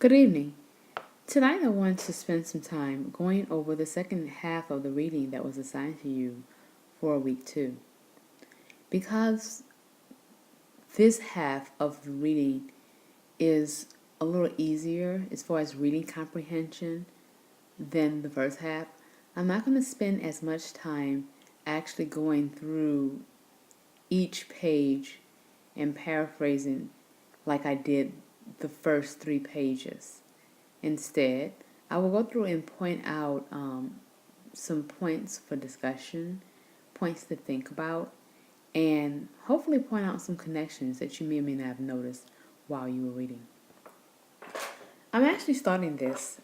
Good evening. Tonight I want to spend some time going over the second half of the reading that was assigned to you for week 2. Because this half of the reading is a little easier as far as reading comprehension than the first half, I'm not going to spend as much time actually going through each page and paraphrasing like I did the first 3 pages. Instead, I will go through and point out some points for discussion, points to think about, and hopefully point out some connections that you may or may not have noticed while you were reading. I'm actually starting this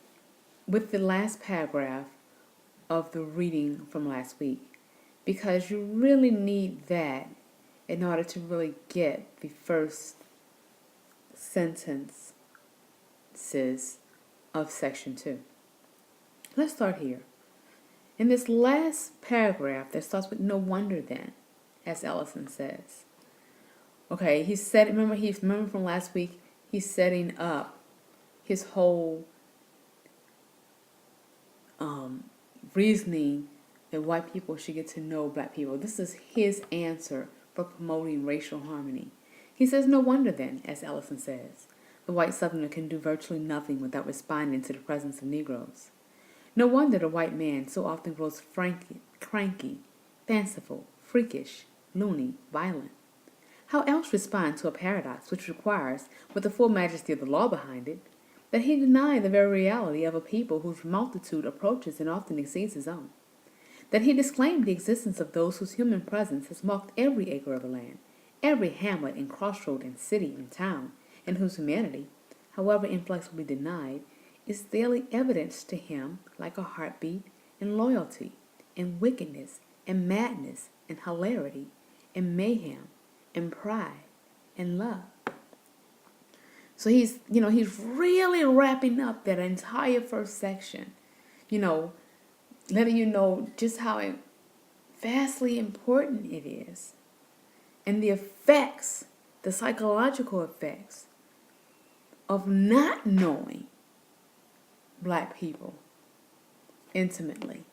with the last paragraph of the reading from last week because you really need that in order to really get the first sentences of section 2. Let's start here. In this last paragraph that starts with "no wonder then," as Ellison says. Okay, remember from last week, he's setting up his whole reasoning that white people should get to know black people. This is his answer for promoting racial harmony. He says, "No wonder then," as Ellison says, "the white Southerner can do virtually nothing without responding to the presence of Negroes. No wonder the white man so often grows cranky, fanciful, freakish, loony, violent. How else respond to a paradox which requires, with the full majesty of the law behind it, that he deny the very reality of a people whose multitude approaches and often exceeds his own? That he disclaim the existence of those whose human presence has marked every acre of the land, every hamlet and crossroad and city and town, and whose humanity, however inflexibly denied, is daily evidenced to him like a heartbeat and loyalty and wickedness and madness and hilarity and mayhem and pride and love." So he's really wrapping up that entire first section, letting you know just how vastly important it is and the effects, the psychological effects of not knowing black people intimately.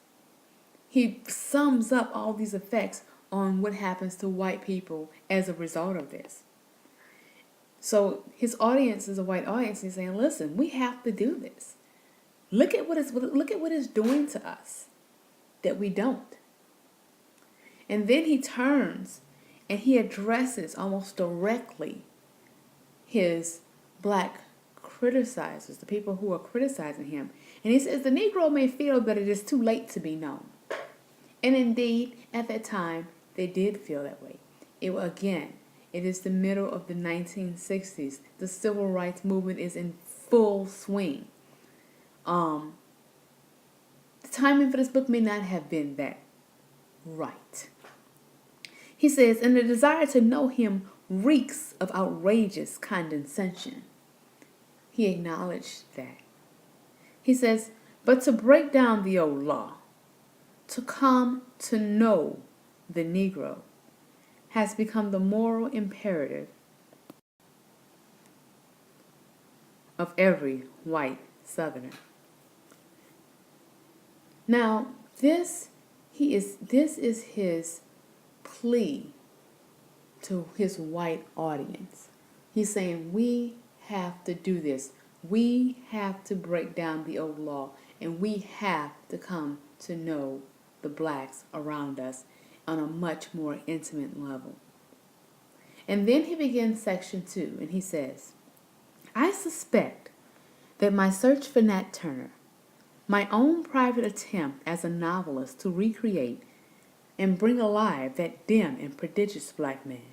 He sums up all these effects on what happens to white people as a result of this. So his audience is a white audience. He's saying, listen, we have to do this. Look at what it's doing to us that we don't. And then he turns and he addresses almost directly his black criticizers, the people who are criticizing him. And he says, the Negro may feel that it is too late to be known. And indeed, at that time, they did feel that way. It is the middle of the 1960s. The civil rights movement is in full swing. The timing for this book may not have been that right. He says, and the desire to know him reeks of outrageous condescension. He acknowledged that. He says, but to break down the old law, to come to know the Negro, has become the moral imperative of every white Southerner. Now, this is his plea to his white audience. He's saying, we have to do this. We have to break down the old law, and we have to come to know the blacks around us on a much more intimate level. And then he begins section 2, and he says, I suspect that my search for Nat Turner, my own private attempt as a novelist to recreate and bring alive that dim and prodigious black man,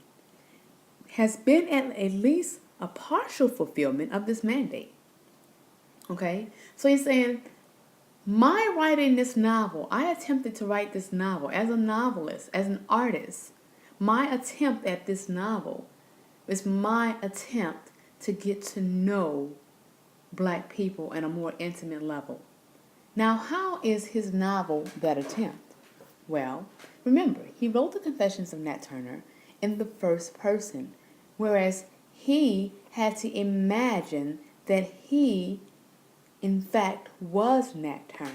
has been at least a partial fulfillment of this mandate. Okay? So he's saying, my writing this novel, I attempted to write this novel as a novelist, as an artist. My attempt at this novel is my attempt to get to know black people at a more intimate level. Now, how is his novel that attempt? Well, remember, he wrote the Confessions of Nat Turner in the first person, whereas he had to imagine that he, in fact, was Nat Turner.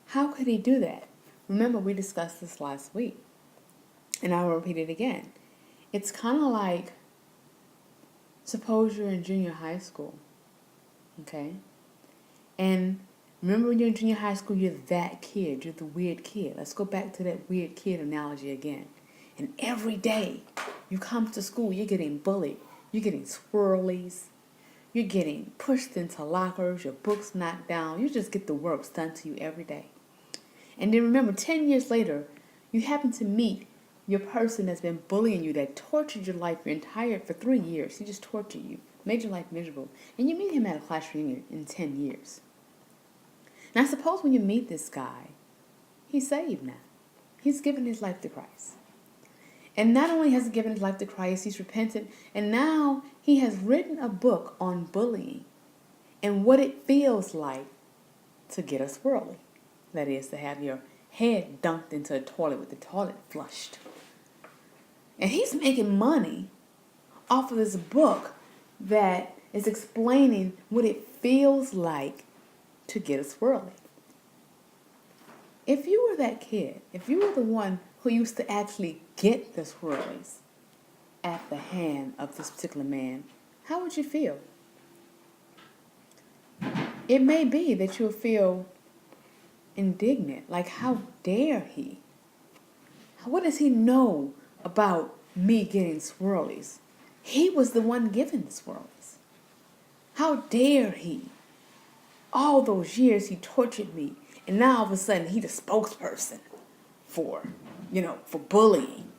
How could he do that? Remember, we discussed this last week, and I will repeat it again. It's kind of like, suppose you're in junior high school, okay? And remember when you're in junior high school, you're that kid, you're the weird kid. Let's go back to that weird kid analogy again. And every day you come to school, you're getting bullied, you're getting swirlies, you're getting pushed into lockers, your books knocked down, you just get the works done to you every day. And then remember, 10 years later, you happen to meet your person that's been bullying you, that tortured your life for 3 years. He just tortured you, made your life miserable. And you meet him at a class reunion in 10 years. Now, suppose when you meet this guy, he's saved now. He's given his life to Christ. And not only has he given his life to Christ, he's repented, and now he has written a book on bullying and what it feels like to get a swirly. That is, to have your head dunked into a toilet with the toilet flushed. And he's making money off of this book that is explaining what it feels like to get a swirly. If you were that kid, if you were the one who used to actually get the swirlies at the hand of this particular man, how would you feel? It may be that you'll feel indignant, like, how dare he? What does he know about me getting swirlies? He was the one giving the swirlies. How dare he? All those years he tortured me, and now all of a sudden he's the spokesperson for bullying,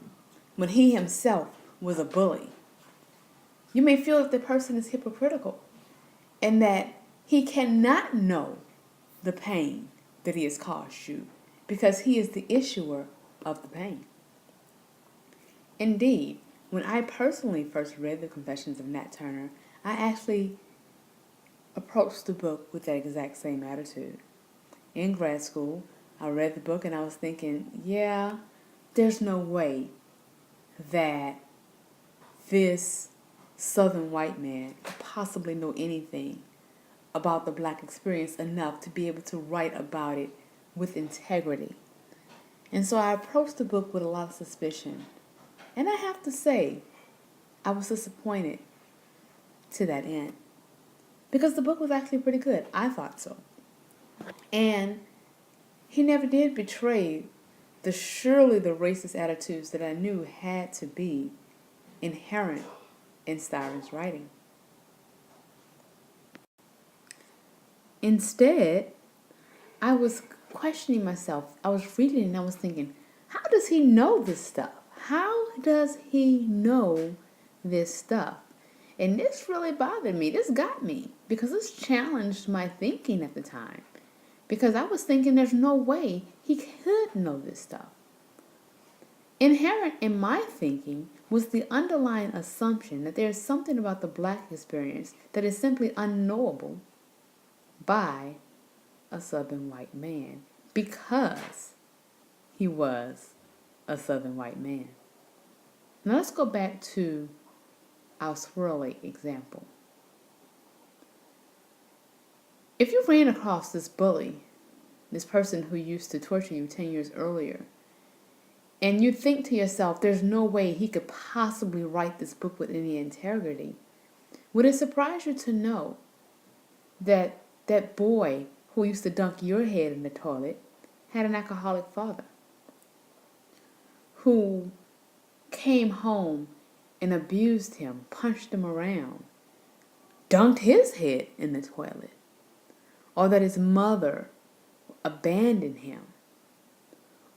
when he himself was a bully. You may feel that the person is hypocritical and that he cannot know the pain that he has caused you because he is the issuer of the pain. Indeed, when I personally first read the Confessions of Nat Turner, I actually approached the book with that exact same attitude. In grad school, I read the book and I was thinking, yeah, there's no way that this Southern white man could possibly know anything about the black experience enough to be able to write about it with integrity. And so I approached the book with a lot of suspicion. And I have to say, I was disappointed to that end. Because the book was actually pretty good. I thought so. And he never did betray the racist attitudes that I knew had to be inherent in Styron's writing. Instead, I was questioning myself. I was reading and I was thinking, how does he know this stuff? How does he know this stuff? And this really bothered me. This got me because this challenged my thinking at the time. Because I was thinking there's no way he could know this stuff. Inherent in my thinking was the underlying assumption that there is something about the black experience that is simply unknowable by a Southern white man because he was a Southern white man. Now let's go back to our swirly example. If you ran across this bully, this person who used to torture you 10 years earlier, and you think to yourself, there's no way he could possibly write this book with any integrity, would it surprise you to know that that boy who used to dunk your head in the toilet had an alcoholic father who came home and abused him, punched him around, dunked his head in the toilet, or that his mother abandoned him,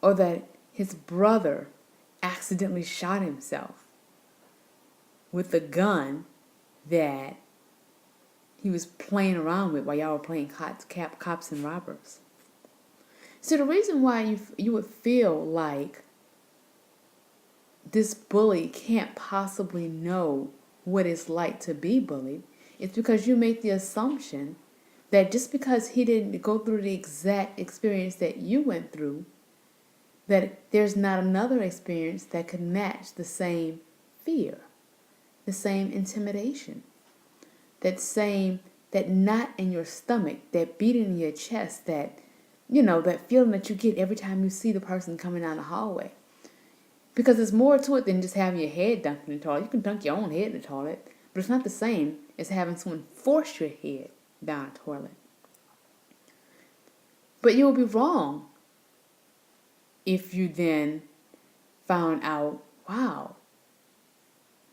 or that his brother accidentally shot himself with the gun that he was playing around with while y'all were playing cops and robbers. So the reason why you would feel like this bully can't possibly know what it's like to be bullied is because you make the assumption that just because he didn't go through the exact experience that you went through, that there's not another experience that could match the same fear, the same intimidation. that knot in your stomach, that beating in your chest, that feeling that you get every time you see the person coming down the hallway. Because there's more to it than just having your head dunked in the toilet. You can dunk your own head in the toilet, but it's not the same as having someone force your head down a toilet. But you will be wrong if you then found out, wow,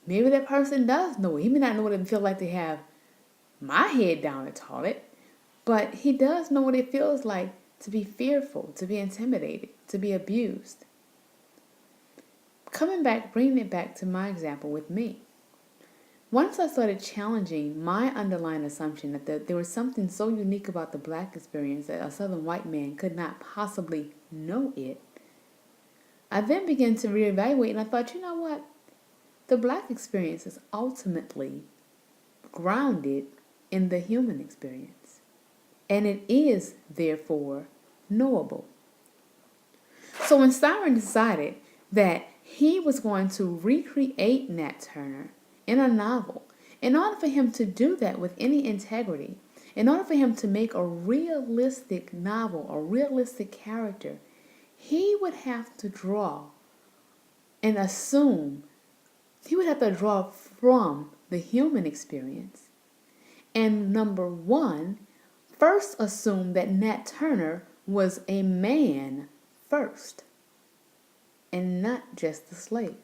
maybe that person does know it. He may not know what it feels like to have my head down the toilet, but he does know what it feels like to be fearful, to be intimidated, to be abused. Bringing it back to my example with me. Once I started challenging my underlying assumption that there was something so unique about the black experience that a Southern white man could not possibly know it, I then began to reevaluate, and I thought, you know what? The black experience is ultimately grounded in the human experience, and it is, therefore, knowable. So when Styron decided that he was going to recreate Nat Turner in a novel, in order for him to do that with any integrity, in order for him to make a realistic novel, a realistic character, he would have to draw and assume, he would have to draw from the human experience. And number one, first assume that Nat Turner was a man first, and not just a slave.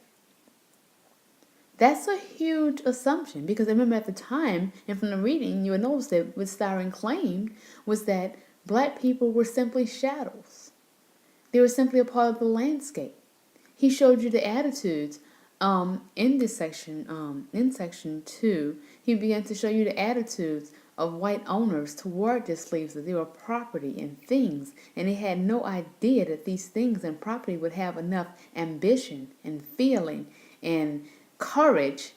That's a huge assumption, because I remember at the time, and from the reading, you would notice that what Styron claimed was that black people were simply shadows. They were simply a part of the landscape. He showed you the attitudes in this section, in section 2, he began to show you the attitudes of white owners toward their slaves, that they were property and things, and they had no idea that these things and property would have enough ambition and feeling and courage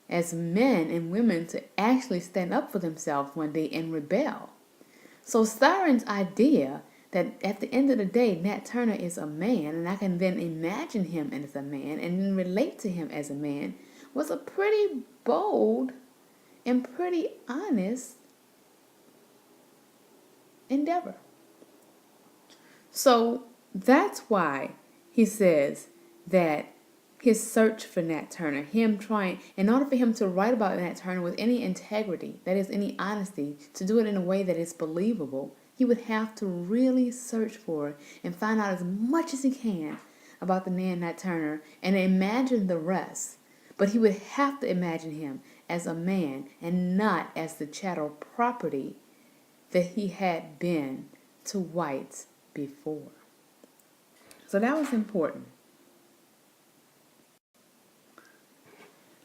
as men and women to actually stand up for themselves one day and rebel. So Styron's idea that at the end of the day, Nat Turner is a man, and I can then imagine him as a man and then relate to him as a man, was a pretty bold and pretty honest endeavor. So that's why he says that his search for Nat Turner, in order for him to write about Nat Turner with any integrity, that is, any honesty, to do it in a way that is believable, he would have to really search for it and find out as much as he can about the man Nat Turner and imagine the rest. But he would have to imagine him as a man and not as the chattel property that he had been to whites before. So that was important.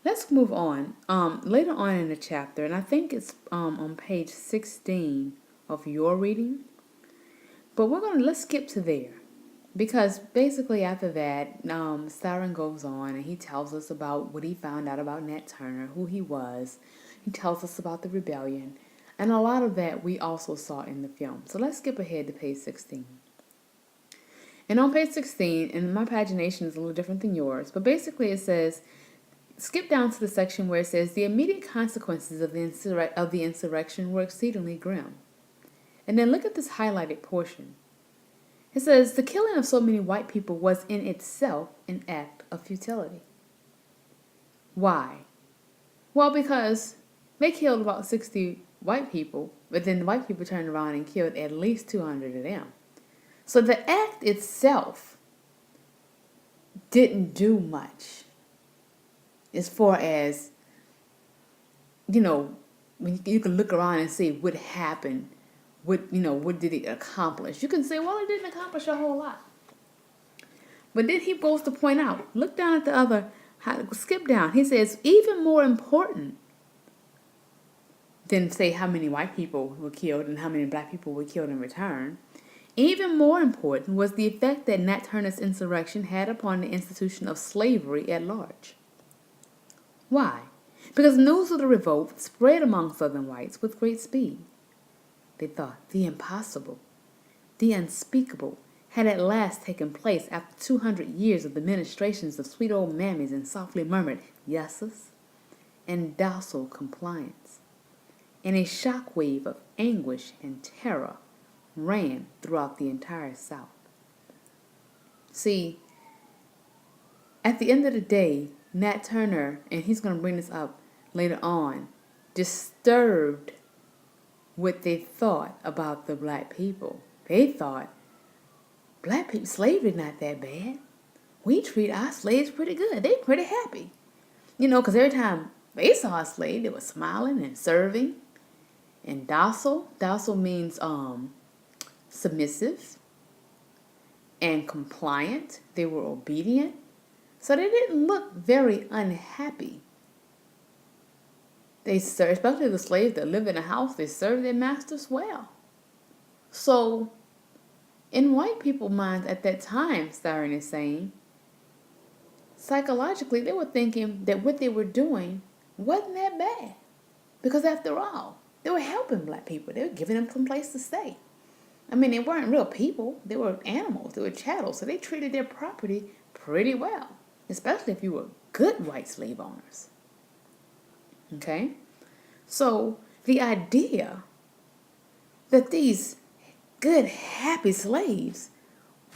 Let's move on. Later on in the chapter, and I think it's on page 16 of your reading, but let's skip to there, because basically after that, Styron goes on and he tells us about what he found out about Nat Turner, who he was. He tells us about the rebellion, and a lot of that we also saw in the film. So let's skip ahead to page 16. And on page 16, and my pagination is a little different than yours, but basically it says, skip down to the section where it says, the immediate consequences of the insurrection were exceedingly grim. And then look at this highlighted portion. It says, the killing of so many white people was in itself an act of futility. Why? Well, because they killed about 60 white people, but then the white people turned around and killed at least 200 of them. So the act itself didn't do much as far as, when you can look around and see what happened. What did it accomplish? You can say, well, it didn't accomplish a whole lot. But then he goes to point out, look down at the other, skip down. He says, even more important than say how many white people were killed and how many black people were killed in return, even more important was the effect that Nat Turner's insurrection had upon the institution of slavery at large. Why? Because news of the revolt spread among Southern whites with great speed. They thought the impossible, the unspeakable, had at last taken place after 200 years of the ministrations of sweet old mammies and softly murmured yeses and docile compliance. and a shock wave of anguish and terror ran throughout the entire South. See, at the end of the day, Nat Turner, and he's going to bring this up later on, disturbed what they thought about the black people. They thought, black people, slavery not that bad. We treat our slaves pretty good. They pretty happy. Because every time they saw a slave, they were smiling and serving and docile. Docile means submissive and compliant. They were obedient. So they didn't look very unhappy. They served, especially the slaves that lived in a house, they served their masters well. So in white people's minds at that time, Styron is saying, psychologically, they were thinking that what they were doing wasn't that bad. Because after all, they were helping black people. They were giving them some place to stay. I mean, they weren't real people. They were animals. They were chattel. So they treated their property pretty well, especially if you were good white slave owners. Okay? So the idea that these good, happy slaves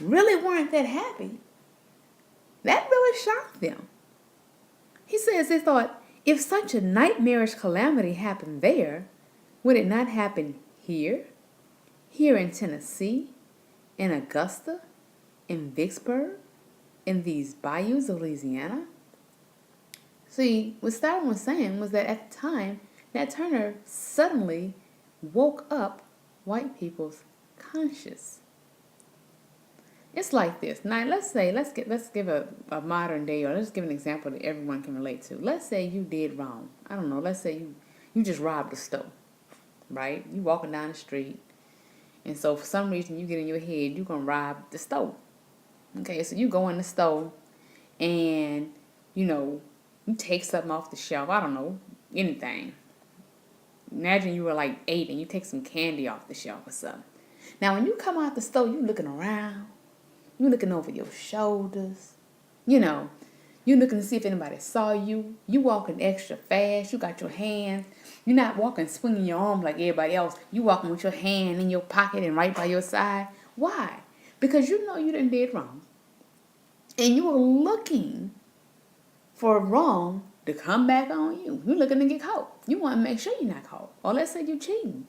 really weren't that happy, that really shocked them. He says they thought, if such a nightmarish calamity happened there, would it not happen here? Here in Tennessee, in Augusta, in Vicksburg, in these bayous of Louisiana? See, what Styron was saying was that at the time, Nat Turner suddenly woke up white people's conscience. It's like this. Now, let's give a modern day, or let's give an example that everyone can relate to. Let's say you did wrong. I don't know. Let's say you just robbed a store, right? You walking down the street, and so for some reason you get in your head you're gonna rob the store. Okay, so you go in the store, and you take something off the shelf. I don't know, anything. Imagine you were like 8 and you take some candy off the shelf or something. Now, when you come out the store, you looking around. You looking over your shoulders. You looking to see if anybody saw you. You walking extra fast. You got your hands. You're not walking swinging your arm like everybody else. You walking with your hand in your pocket and right by your side. Why? Because you know you done did wrong. And you are looking for wrong to come back on you. You're looking to get caught. You want to make sure you're not caught. Or let's say you're cheating.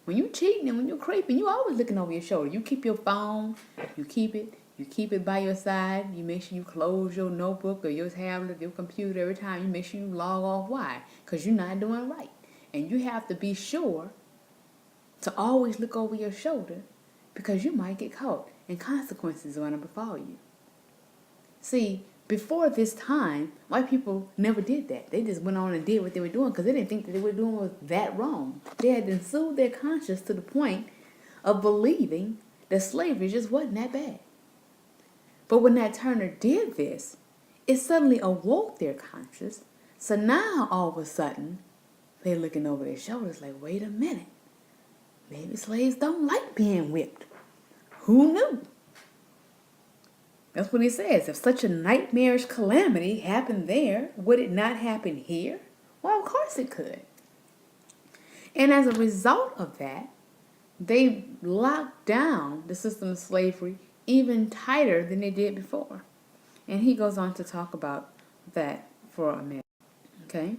When you're cheating and when you're creeping, you always looking over your shoulder. You keep your phone, you keep it by your side. You make sure you close your notebook or your tablet, your computer every time. You make sure you log off. Why? Because you're not doing right. And you have to be sure to always look over your shoulder because you might get caught and consequences are going to befall you. See, before this time, white people never did that. They just went on and did what they were doing because they didn't think that they were doing was that wrong. They had been soothed their conscience to the point of believing that slavery just wasn't that bad. But when Nat Turner did this, it suddenly awoke their conscience. So now, all of a sudden, they're looking over their shoulders like, wait a minute. Maybe slaves don't like being whipped. Who knew? That's what he says. If such a nightmarish calamity happened there, would it not happen here? Well, of course it could. And as a result of that, they locked down the system of slavery even tighter than they did before. And he goes on to talk about that for a minute. Okay?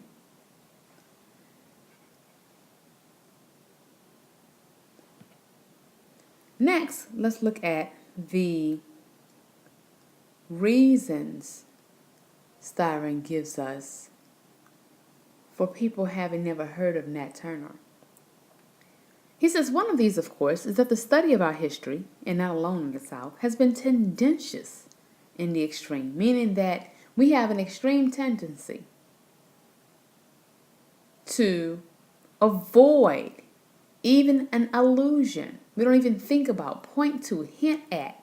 Next, let's look at the reasons Styron gives us for people having never heard of Nat Turner. He says one of these, of course, is that the study of our history, and not alone in the South, has been tendentious in the extreme, meaning that we have an extreme tendency to avoid even an allusion. We don't even think about, point to, hint at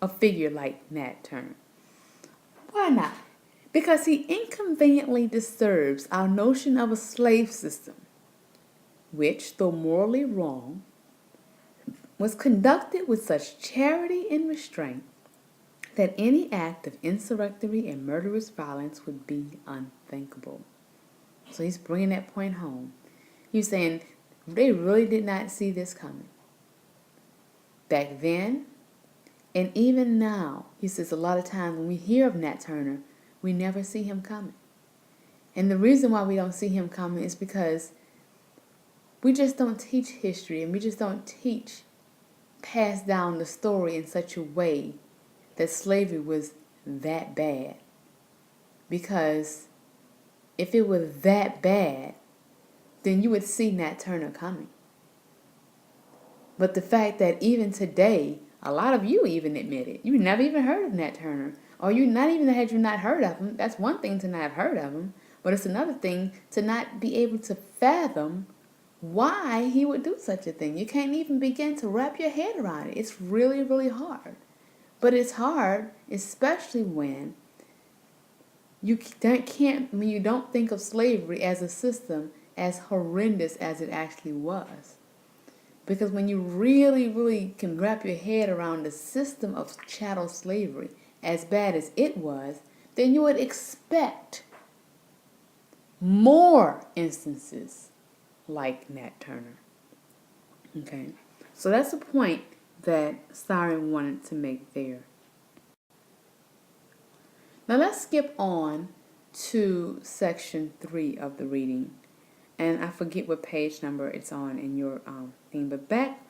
a figure like Nat Turner. Why not? Because he inconveniently disturbs our notion of a slave system, which, though morally wrong, was conducted with such charity and restraint that any act of insurrectory and murderous violence would be unthinkable. So he's bringing that point home. He was saying they really did not see this coming. Back then, and even now, he says a lot of times when we hear of Nat Turner, we never see him coming. And the reason why we don't see him coming is because we just don't teach history, and we just don't pass down the story in such a way that slavery was that bad. Because if it was that bad, then you would see Nat Turner coming. But the fact that even today, a lot of you even admit it. You never even heard of Nat Turner. Or you not even had you not heard of him. That's one thing to not have heard of him. But it's another thing to not be able to fathom why he would do such a thing. You can't even begin to wrap your head around it. It's really, really hard. But it's hard, especially when when you don't think of slavery as a system as horrendous as it actually was. Because when you really, really can wrap your head around the system of chattel slavery, as bad as it was, then you would expect more instances like Nat Turner. Okay, so that's the point that Styron wanted to make there. Now let's skip on to section 3 of the reading. And I forget what page number it's on in your thing. But back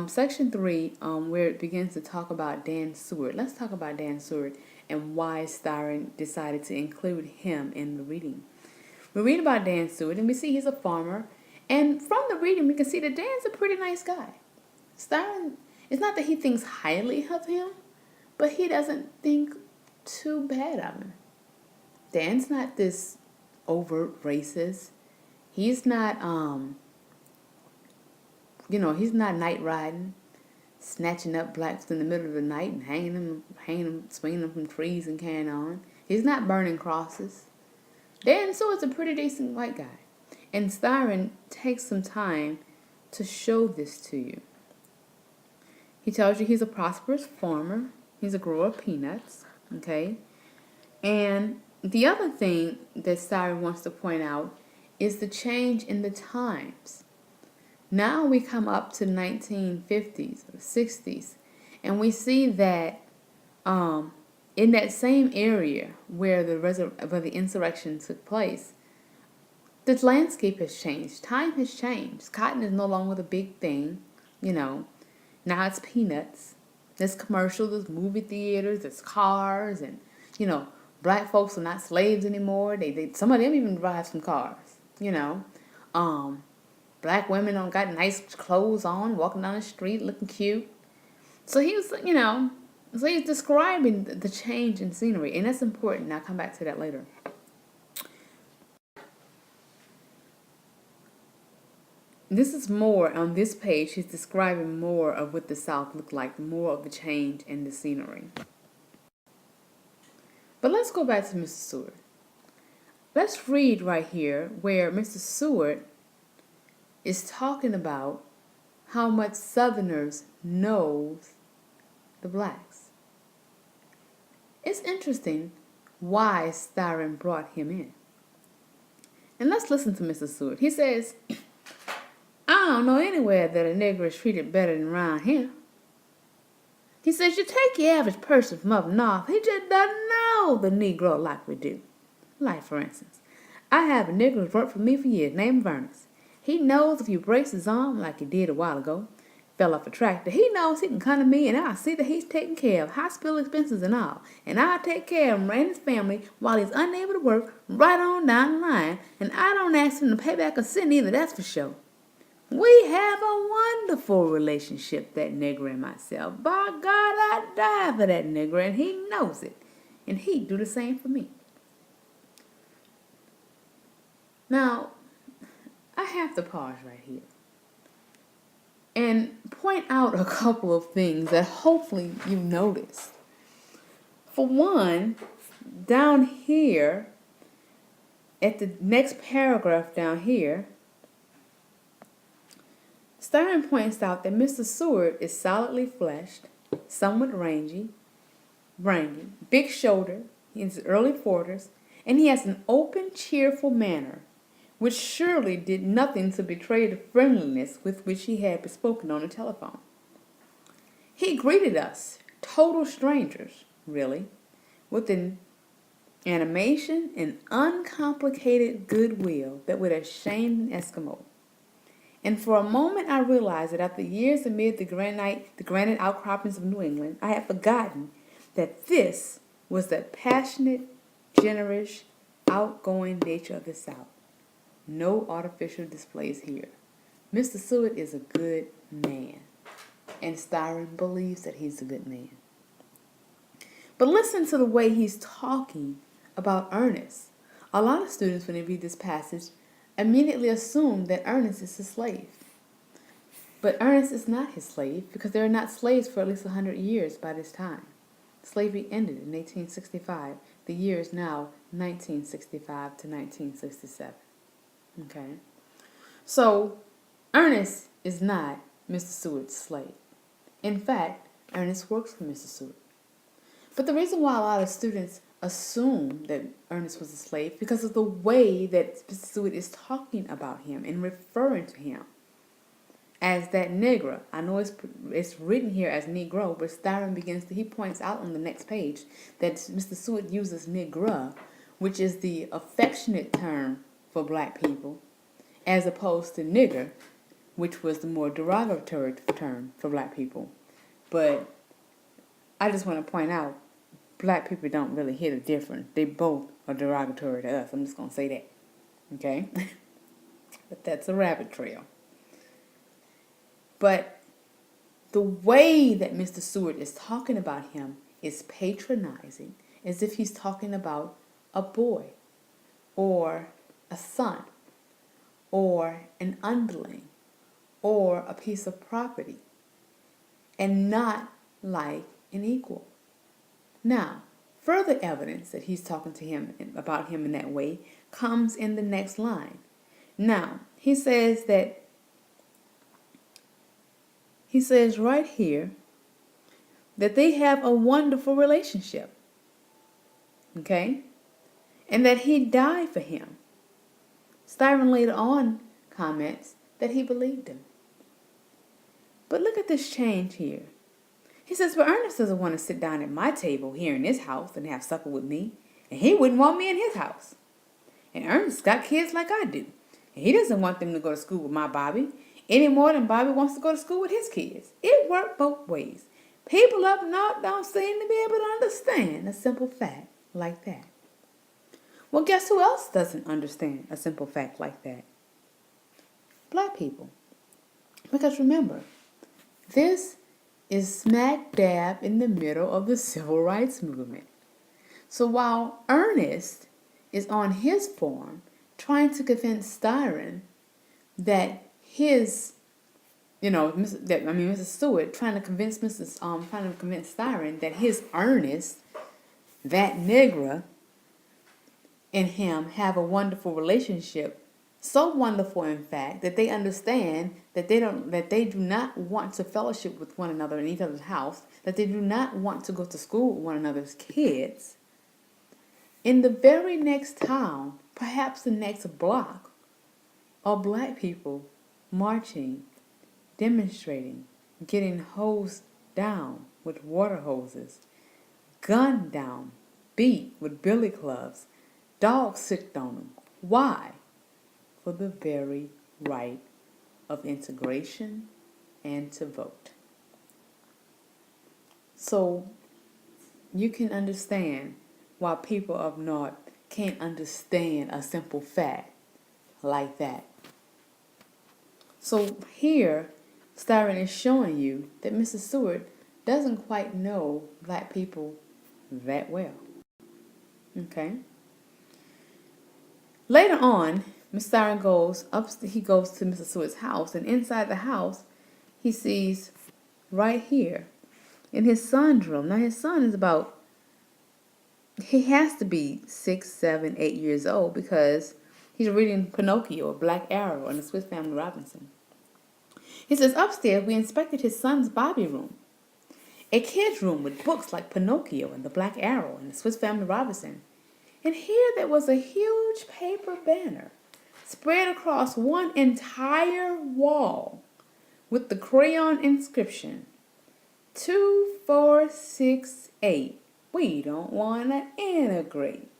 section 3, where it begins to talk about Dan Seward. Let's talk about Dan Seward and why Styron decided to include him in the reading. We read about Dan Seward and we see he's a farmer. And from the reading, we can see that Dan's a pretty nice guy. Styron, it's not that he thinks highly of him, but he doesn't think too bad of him. Dan's not this overt racist. He's not, he's not night riding, snatching up blacks in the middle of the night and hanging them, swinging them from trees and carrying on. He's not burning crosses. Dan Seward's a pretty decent white guy. And Styron takes some time to show this to you. He tells you he's a prosperous farmer. He's a grower of peanuts, okay? And the other thing that Styron wants to point out is the change in the times. Now we come up to 1950s or 60s, and we see that in that same area where the insurrection took place, the landscape has changed. Time has changed. Cotton is no longer the big thing, Now it's peanuts. There's commercials, there's movie theaters, there's cars, and black folks are not slaves anymore. They some of them even drive some cars. Black women don't got nice clothes on, walking down the street looking cute. So he was, so he's describing the change in scenery, and that's important. I'll come back to that later. This is more, on this page, he's describing more of what the South looked like, more of the change in the scenery. But let's go back to Mr. Seward. Let's read right here where Mr. Seward is talking about how much Southerners knows the blacks. It's interesting why Styron brought him in. And let's listen to Mr. Seward. He says, I don't know anywhere that a nigger is treated better than around here. He says, you take your average person from up north, he just doesn't know the Negro like we do. Like, for instance, I have a nigger who's worked for me for years named Vernus. He knows if you brace his arm like he did a while ago, fell off a tractor, he knows he can come to me and I'll see that he's taken care of, hospital expenses and all. And I'll take care of him and his family while he's unable to work right on down the line. And I don't ask him to pay back a cent either, that's for sure. We have a wonderful relationship, that nigger and myself. By God, I die for that nigger, and he knows it. And he'd do the same for me. Now, I have to pause right here and point out a couple of things that hopefully you noticed. For one, down here, at the next paragraph down here, Styron points out that Mr. Seward is solidly fleshed, somewhat rangy, big shoulder, in his early 40s, and he has an open, cheerful manner, which surely did nothing to betray the friendliness with which he had bespoken on the telephone. He greeted us, total strangers, really, with an animation and uncomplicated goodwill that would have shamed an Eskimo. And for a moment I realized that after years amid the granite outcroppings of New England, I had forgotten that this was the passionate, generous, outgoing nature of the South. No artificial displays here. Mr. Seward is a good man, and Styron believes that he's a good man. But listen to the way he's talking about Ernest. A lot of students, when they read this passage, immediately assume that Ernest is his slave. But Ernest is not his slave because they are not slaves for at least 100 years by this time. Slavery ended in 1865. The year is now 1965 to 1967. Okay? So, Ernest is not Mr. Seward's slave. In fact, Ernest works for Mr. Seward. But the reason why a lot of students assume that Ernest was a slave because of the way that Mr. Seward is talking about him and referring to him as that Negro. I know it's written here as Negro, but Styron he points out on the next page that Mr. Seward uses Negro, which is the affectionate term for black people, as opposed to nigger, which was the more derogatory term for black people. But I just want to point out, black people don't really hit a difference. They both are derogatory to us. I'm just going to say that. Okay? But that's a rabbit trail. But the way that Mr. Seward is talking about him is patronizing, as if he's talking about a boy or a son or an underling or a piece of property, and not like an equal. Now, further evidence that he's talking to him about him in that way comes in the next line. Now, he says right here that they have a wonderful relationship. Okay? And that he died for him. Styron later on comments that he believed him. But look at this change here. He says, but Ernest doesn't want to sit down at my table here in this house and have supper with me, and he wouldn't want me in his house. And Ernest got kids like I do, and he doesn't want them to go to school with my Bobby any more than Bobby wants to go to school with his kids. It worked both ways. People up north don't seem to be able to understand a simple fact like that. Well, guess who else doesn't understand a simple fact like that? Black people. Because remember, this is smack dab in the middle of the civil rights movement. So while Ernest is on his form trying to convince Styron that his, Mrs. Seward trying to convince Styron that his Ernest, that Negro, and him have a wonderful relationship. So wonderful, in fact, that they understand that they do not want to fellowship with one another in each other's house, that they do not want to go to school with one another's kids. In the very next town, perhaps the next block, are black people marching, demonstrating, getting hosed down with water hoses, gunned down, beat with billy clubs, dogs sicked on them. Why? For the very right of integration and to vote. So you can understand why people up north can't understand a simple fact like that. So here, Styron is showing you that Mrs. Seward doesn't quite know black people that well. Okay? Later on, Mr. Styron goes to Mrs. Seward's house, and inside the house, he sees right here in his son's room. Now, his son is he has to be 6, 7, 8 years old because he's reading Pinocchio, Black Arrow, and the Swiss Family Robinson. He says, upstairs, we inspected his son's Bobby room, a kid's room with books like Pinocchio and the Black Arrow and the Swiss Family Robinson. And here there was a huge paper banner spread across one entire wall with the crayon inscription 2468. We don't want to integrate.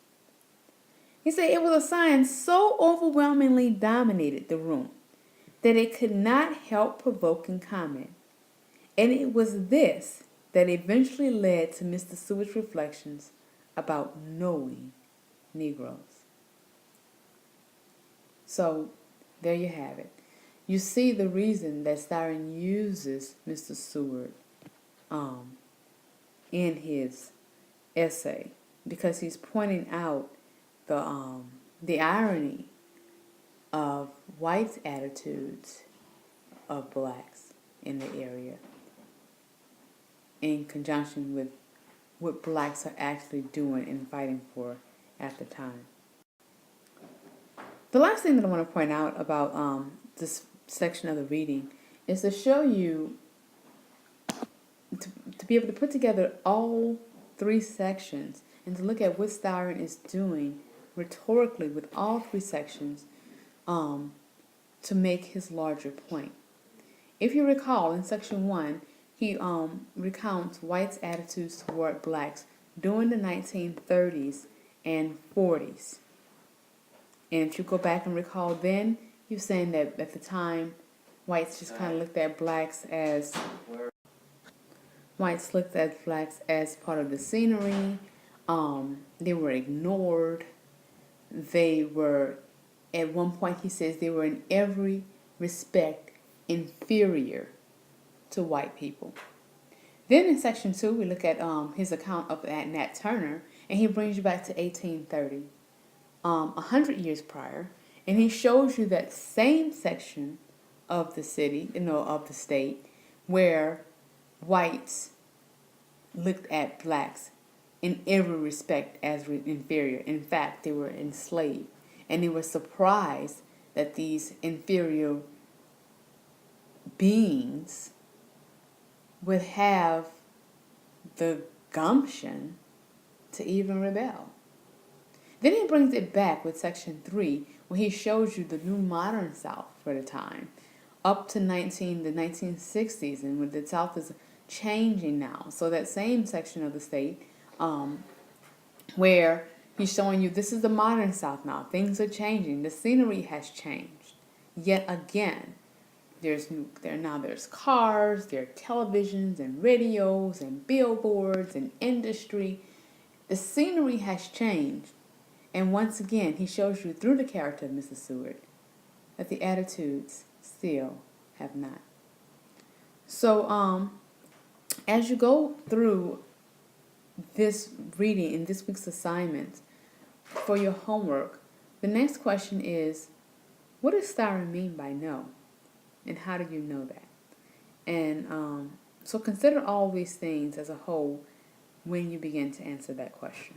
He said it was a sign so overwhelmingly dominated the room that it could not help provoking comment. And it was this that eventually led to Mr. Seward's reflections about knowing Negroes. So, there you have it. You see the reason that Styron uses Mr. Seward in his essay, because he's pointing out the irony of whites' attitudes of blacks in the area in conjunction with what blacks are actually doing and fighting for at the time. The last thing that I want to point out about this section of the reading is to show you, to be able to put together all three sections and to look at what Styron is doing rhetorically with all three sections to make his larger point. If you recall, in section 1, he recounts whites' attitudes toward blacks during the 1930s and 40s. And if you go back and recall then, he was saying that at the time, whites just kind of looked at blacks as part of the scenery. They were ignored. They were, at one point he says, they were in every respect inferior to white people. Then in section 2, we look at his account of Nat Turner, and he brings you back to 1830, 100 years prior, and he shows you that same section of the city, of the state, where whites looked at blacks in every respect as inferior. In fact, they were enslaved, and they were surprised that these inferior beings would have the gumption to even rebel. Then he brings it back with section 3, where he shows you the new modern South for the time, up to the 1960s, and when the South is changing now. So that same section of the state, where he's showing you this is the modern South now. Things are changing. The scenery has changed. Yet again, there's cars, there are televisions and radios and billboards and industry. The scenery has changed. And once again, he shows you through the character of Mrs. Seward that the attitudes still have not. So, as you go through this reading in this week's assignment for your homework, the next question is, what does Styron mean by know? And how do you know that? And so consider all these things as a whole when you begin to answer that question.